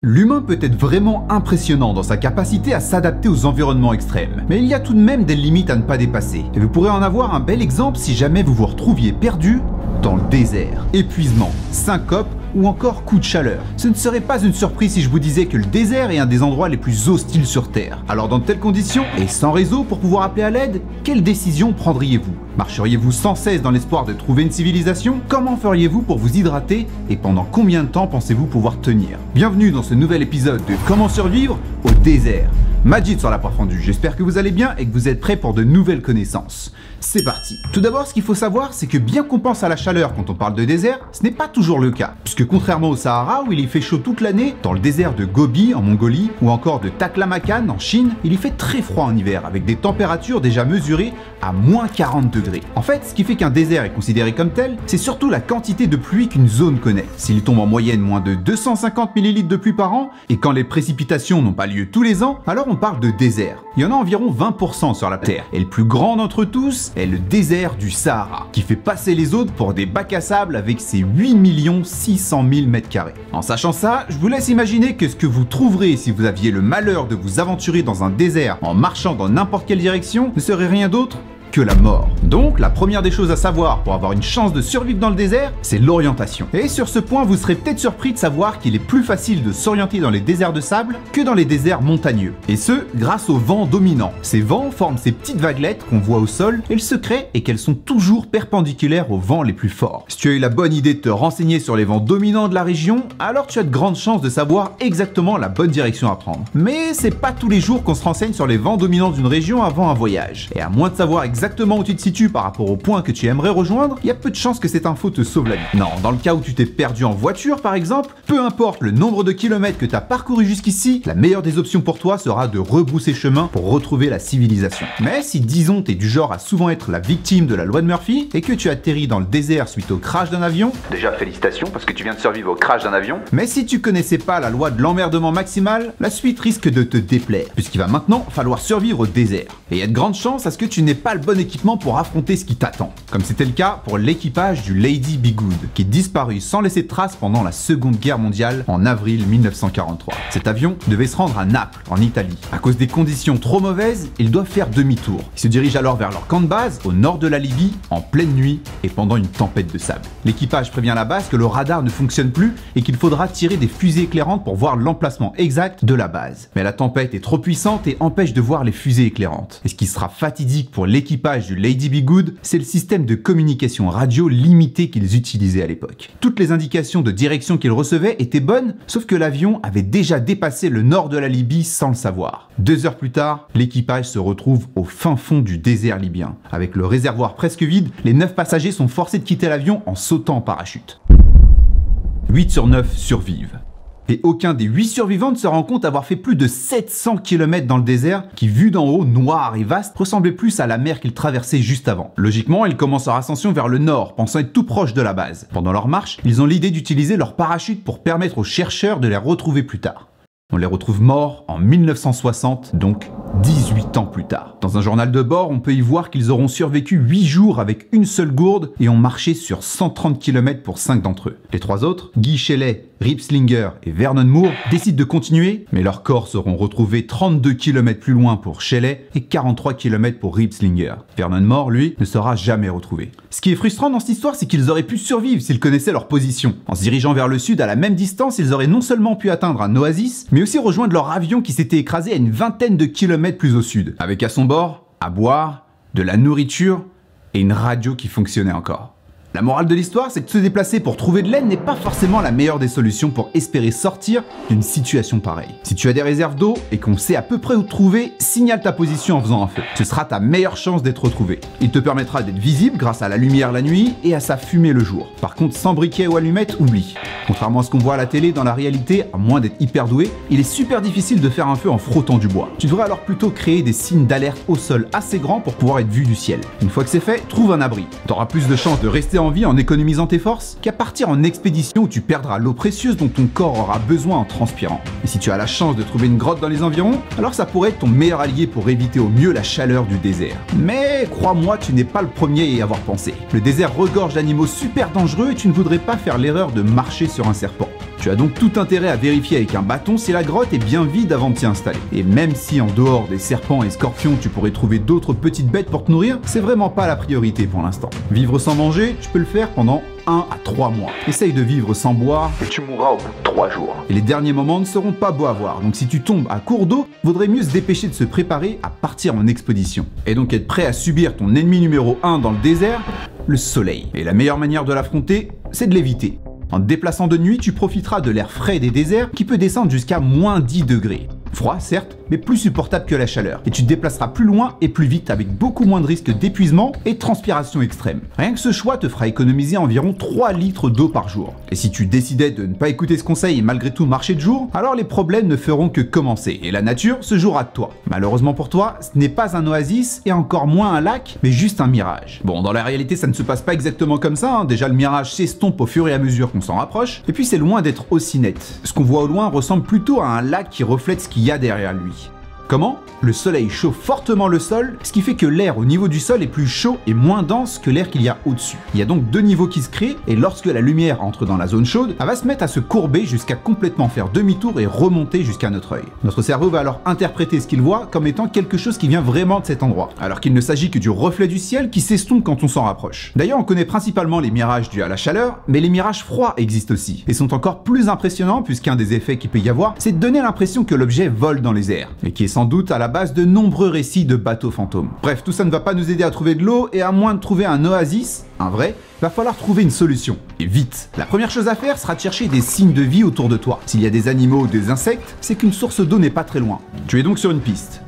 L'humain peut être vraiment impressionnant dans sa capacité à s'adapter aux environnements extrêmes, mais il y a tout de même des limites à ne pas dépasser. Et vous pourrez en avoir un bel exemple si jamais vous vous retrouviez perdu dans le désert. Épuisement, syncope ou encore coup de chaleur. Ce ne serait pas une surprise si je vous disais que le désert est un des endroits les plus hostiles sur Terre. Alors dans de telles conditions, et sans réseau pour pouvoir appeler à l'aide, quelle décision prendriez-vous? Marcheriez-vous sans cesse dans l'espoir de trouver une civilisation? Comment feriez-vous pour vous hydrater? Et pendant combien de temps pensez-vous pouvoir tenir? Bienvenue dans ce nouvel épisode de Comment survivre au désert. Majid sur la poire fondue, j'espère que vous allez bien et que vous êtes prêts pour de nouvelles connaissances. C'est parti. Tout d'abord, ce qu'il faut savoir, c'est que bien qu'on pense à la chaleur quand on parle de désert, ce n'est pas toujours le cas. Puisque contrairement au Sahara où il y fait chaud toute l'année, dans le désert de Gobi en Mongolie ou encore de Taklamakan en Chine, il y fait très froid en hiver avec des températures déjà mesurées à moins 40 degrés. En fait, ce qui fait qu'un désert est considéré comme tel, c'est surtout la quantité de pluie qu'une zone connaît. S'il tombe en moyenne moins de 250 ml de pluie par an, et quand les précipitations n'ont pas lieu tous les ans, alors on parle de désert. Il y en a environ 20% sur la Terre, et le plus grand d'entre tous est le désert du Sahara, qui fait passer les autres pour des bacs à sable avec ses 8 600 000 m². En sachant ça, je vous laisse imaginer que ce que vous trouverez si vous aviez le malheur de vous aventurer dans un désert en marchant dans n'importe quelle direction ne serait rien d'autre que la mort. Donc la première des choses à savoir pour avoir une chance de survivre dans le désert, c'est l'orientation. Et sur ce point, vous serez peut-être surpris de savoir qu'il est plus facile de s'orienter dans les déserts de sable que dans les déserts montagneux. Et ce, grâce au vent dominant. Ces vents forment ces petites vaguelettes qu'on voit au sol, et le secret est qu'elles sont toujours perpendiculaires aux vents les plus forts. Si tu as eu la bonne idée de te renseigner sur les vents dominants de la région, alors tu as de grandes chances de savoir exactement la bonne direction à prendre. Mais c'est pas tous les jours qu'on se renseigne sur les vents dominants d'une région avant un voyage. Et à moins de savoir exactement où tu te situes par rapport au point que tu aimerais rejoindre, il y a peu de chances que cette info te sauve la vie. Non, dans le cas où tu t'es perdu en voiture par exemple, peu importe le nombre de kilomètres que tu as parcouru jusqu'ici, la meilleure des options pour toi sera de rebrousser chemin pour retrouver la civilisation. Mais si disons t'es du genre à souvent être la victime de la loi de Murphy et que tu atterris dans le désert suite au crash d'un avion, déjà félicitations parce que tu viens de survivre au crash d'un avion, mais si tu connaissais pas la loi de l'emmerdement maximal, la suite risque de te déplaire, puisqu'il va maintenant falloir survivre au désert. Et il y a de grandes chances à ce que tu n'aies pas le bon équipement pour affronter ce qui t'attend. Comme c'était le cas pour l'équipage du Lady Be Good, qui disparut sans laisser de traces pendant la Seconde Guerre mondiale en avril 1943. Cet avion devait se rendre à Naples, en Italie. À cause des conditions trop mauvaises, ils doivent faire demi-tour. Ils se dirigent alors vers leur camp de base, au nord de la Libye, en pleine nuit et pendant une tempête de sable. L'équipage prévient la base que le radar ne fonctionne plus et qu'il faudra tirer des fusées éclairantes pour voir l'emplacement exact de la base. Mais la tempête est trop puissante et empêche de voir les fusées éclairantes. Et ce qui sera fatidique pour l'équipage du Lady Be Good, c'est le système de communication radio limité qu'ils utilisaient à l'époque. Toutes les indications de direction qu'ils recevaient étaient bonnes, sauf que l'avion avait déjà dépassé le nord de la Libye sans le savoir. 2 heures plus tard, l'équipage se retrouve au fin fond du désert libyen. Avec le réservoir presque vide, les 9 passagers sont forcés de quitter l'avion en sautant en parachute. 8 sur 9 survivent. Et aucun des 8 survivants ne se rend compte avoir fait plus de 700 km dans le désert qui, vu d'en haut, noir et vaste, ressemblait plus à la mer qu'ils traversaient juste avant. Logiquement, ils commencent leur ascension vers le nord, pensant être tout proche de la base. Pendant leur marche, ils ont l'idée d'utiliser leur parachute pour permettre aux chercheurs de les retrouver plus tard. On les retrouve morts en 1960, donc 18 ans plus tard. Dans un journal de bord, on peut y voir qu'ils auront survécu 8 jours avec une seule gourde et ont marché sur 130 km pour 5 d'entre eux. Les 3 autres, Guy Shelley, Rip Slinger et Vernon Moore, décident de continuer, mais leurs corps seront retrouvés 32 km plus loin pour Shelley et 43 km pour Rip Slinger. Vernon Moore, lui, ne sera jamais retrouvé. Ce qui est frustrant dans cette histoire, c'est qu'ils auraient pu survivre s'ils connaissaient leur position. En se dirigeant vers le sud à la même distance, ils auraient non seulement pu atteindre un oasis, mais aussi rejoindre leur avion qui s'était écrasé à une vingtaine de kilomètres plus au sud, avec à son bord, à boire, de la nourriture et une radio qui fonctionnait encore. La morale de l'histoire, c'est que se déplacer pour trouver de l'aide n'est pas forcément la meilleure des solutions pour espérer sortir d'une situation pareille. Si tu as des réserves d'eau et qu'on sait à peu près où te trouver, signale ta position en faisant un feu. Ce sera ta meilleure chance d'être retrouvé. Il te permettra d'être visible grâce à la lumière la nuit et à sa fumée le jour. Par contre, sans briquet ou allumette, oublie. Contrairement à ce qu'on voit à la télé, dans la réalité, à moins d'être hyper doué, il est super difficile de faire un feu en frottant du bois. Tu devrais alors plutôt créer des signes d'alerte au sol assez grands pour pouvoir être vu du ciel. Une fois que c'est fait, trouve un abri. Tu auras plus de chances de rester en vie en économisant tes forces qu'à partir en expédition où tu perdras l'eau précieuse dont ton corps aura besoin en transpirant. Et si tu as la chance de trouver une grotte dans les environs, alors ça pourrait être ton meilleur allié pour éviter au mieux la chaleur du désert. Mais crois-moi, tu n'es pas le premier à y avoir pensé. Le désert regorge d'animaux super dangereux et tu ne voudrais pas faire l'erreur de marcher sur un serpent. Tu Tu as donc tout intérêt à vérifier avec un bâton si la grotte est bien vide avant de t'y installer. Et même si en dehors des serpents et scorpions tu pourrais trouver d'autres petites bêtes pour te nourrir, c'est vraiment pas la priorité pour l'instant. Vivre sans manger, tu peux le faire pendant 1 à 3 mois. Essaye de vivre sans boire et tu mourras au bout de 3 jours. Et les derniers moments ne seront pas beaux à voir, donc si tu tombes à court d'eau, vaudrait mieux se dépêcher de se préparer à partir en expédition. Et donc être prêt à subir ton ennemi numéro 1 dans le désert, le soleil. Et la meilleure manière de l'affronter, c'est de l'éviter. En te déplaçant de nuit, tu profiteras de l'air frais des déserts qui peut descendre jusqu'à moins 10 degrés. Froid, certes, mais plus supportable que la chaleur. Et tu te déplaceras plus loin et plus vite avec beaucoup moins de risques d'épuisement et de transpiration extrême. Rien que ce choix te fera économiser environ 3 litres d'eau par jour. Et si tu décidais de ne pas écouter ce conseil et malgré tout marcher de jour, alors les problèmes ne feront que commencer et la nature se jouera de toi. Malheureusement pour toi, ce n'est pas un oasis et encore moins un lac, mais juste un mirage. Bon, dans la réalité, ça ne se passe pas exactement comme ça, hein. Déjà le mirage s'estompe au fur et à mesure qu'on s'en rapproche, et puis c'est loin d'être aussi net. Ce qu'on voit au loin ressemble plutôt à un lac qui reflète ce qu'il y a derrière lui. Comment ? Le soleil chauffe fortement le sol, ce qui fait que l'air au niveau du sol est plus chaud et moins dense que l'air qu'il y a au-dessus. Il y a donc 2 niveaux qui se créent, et lorsque la lumière entre dans la zone chaude, elle va se mettre à se courber jusqu'à complètement faire demi-tour et remonter jusqu'à notre œil. Notre cerveau va alors interpréter ce qu'il voit comme étant quelque chose qui vient vraiment de cet endroit, alors qu'il ne s'agit que du reflet du ciel qui s'estompe quand on s'en rapproche. D'ailleurs, on connaît principalement les mirages dus à la chaleur, mais les mirages froids existent aussi, et sont encore plus impressionnants puisqu'un des effets qu'il peut y avoir, c'est de donner l'impression que l'objet vole dans les airs, et qui est sans doute à la base de nombreux récits de bateaux fantômes. Bref, tout ça ne va pas nous aider à trouver de l'eau, et à moins de trouver un oasis, un vrai, va falloir trouver une solution. Et vite. La première chose à faire sera de chercher des signes de vie autour de toi. S'il y a des animaux ou des insectes, c'est qu'une source d'eau n'est pas très loin. Tu es donc sur une piste.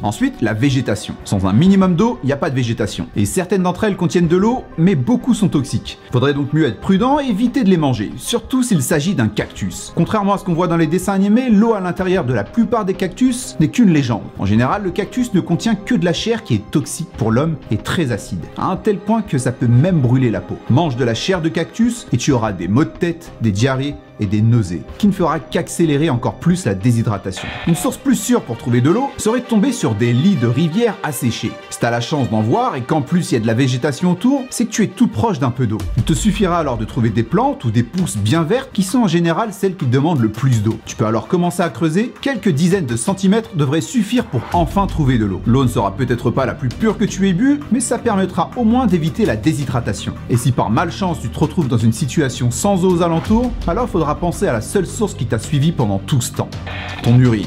Ensuite, la végétation. Sans un minimum d'eau, il n'y a pas de végétation. Et certaines d'entre elles contiennent de l'eau, mais beaucoup sont toxiques. Faudrait donc mieux être prudent et éviter de les manger, surtout s'il s'agit d'un cactus. Contrairement à ce qu'on voit dans les dessins animés, l'eau à l'intérieur de la plupart des cactus n'est qu'une légende. En général, le cactus ne contient que de la chair qui est toxique pour l'homme et très acide, à un tel point que ça peut même brûler la peau. Mange de la chair de cactus et tu auras des maux de tête, des diarrhées et des nausées, qui ne fera qu'accélérer encore plus la déshydratation. Une source plus sûre pour trouver de l'eau serait de tomber sur des lits de rivières asséchés. Si t'as la chance d'en voir et qu'en plus il y a de la végétation autour, c'est que tu es tout proche d'un peu d'eau. Il te suffira alors de trouver des plantes ou des pousses bien vertes qui sont en général celles qui demandent le plus d'eau. Tu peux alors commencer à creuser, quelques dizaines de centimètres devraient suffire pour enfin trouver de l'eau. L'eau ne sera peut-être pas la plus pure que tu aies bu, mais ça permettra au moins d'éviter la déshydratation. Et si par malchance tu te retrouves dans une situation sans eau aux alentours, alors faudra penser à la seule source qui t'a suivi pendant tout ce temps, ton urine.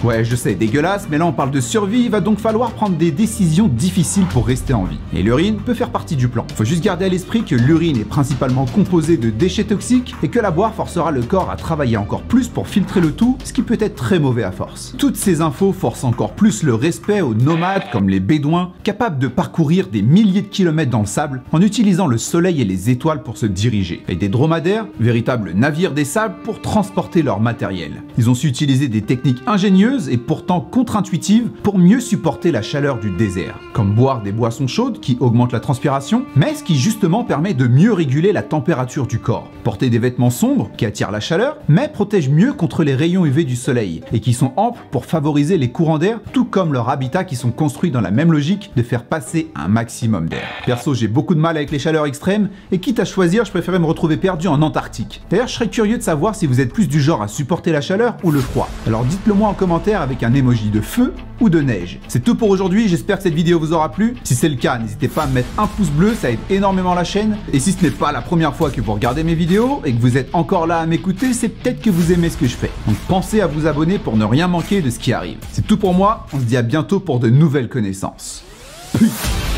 Ouais, je sais, dégueulasse, mais là on parle de survie, il va donc falloir prendre des décisions difficiles pour rester en vie. Et l'urine peut faire partie du plan. Faut juste garder à l'esprit que l'urine est principalement composée de déchets toxiques et que la boire forcera le corps à travailler encore plus pour filtrer le tout, ce qui peut être très mauvais à force. Toutes ces infos forcent encore plus le respect aux nomades comme les bédouins, capables de parcourir des milliers de kilomètres dans le sable en utilisant le soleil et les étoiles pour se diriger. Et des dromadaires, véritables navires des sables pour transporter leur matériel. Ils ont su utiliser des techniques ingénieuses et pourtant contre-intuitive pour mieux supporter la chaleur du désert, comme boire des boissons chaudes qui augmentent la transpiration, mais ce qui justement permet de mieux réguler la température du corps. Porter des vêtements sombres qui attirent la chaleur, mais protègent mieux contre les rayons UV du soleil et qui sont amples pour favoriser les courants d'air, tout comme leurs habitats qui sont construits dans la même logique de faire passer un maximum d'air. Perso, j'ai beaucoup de mal avec les chaleurs extrêmes et quitte à choisir, je préférais me retrouver perdu en Antarctique. D'ailleurs, je serais curieux de savoir si vous êtes plus du genre à supporter la chaleur ou le froid. Alors dites-le moi en commentaire avec un emoji de feu ou de neige. C'est tout pour aujourd'hui, j'espère que cette vidéo vous aura plu. Si c'est le cas, n'hésitez pas à me mettre un pouce bleu, ça aide énormément la chaîne. Et si ce n'est pas la première fois que vous regardez mes vidéos et que vous êtes encore là à m'écouter, c'est peut-être que vous aimez ce que je fais. Donc pensez à vous abonner pour ne rien manquer de ce qui arrive. C'est tout pour moi, on se dit à bientôt pour de nouvelles connaissances. Peace.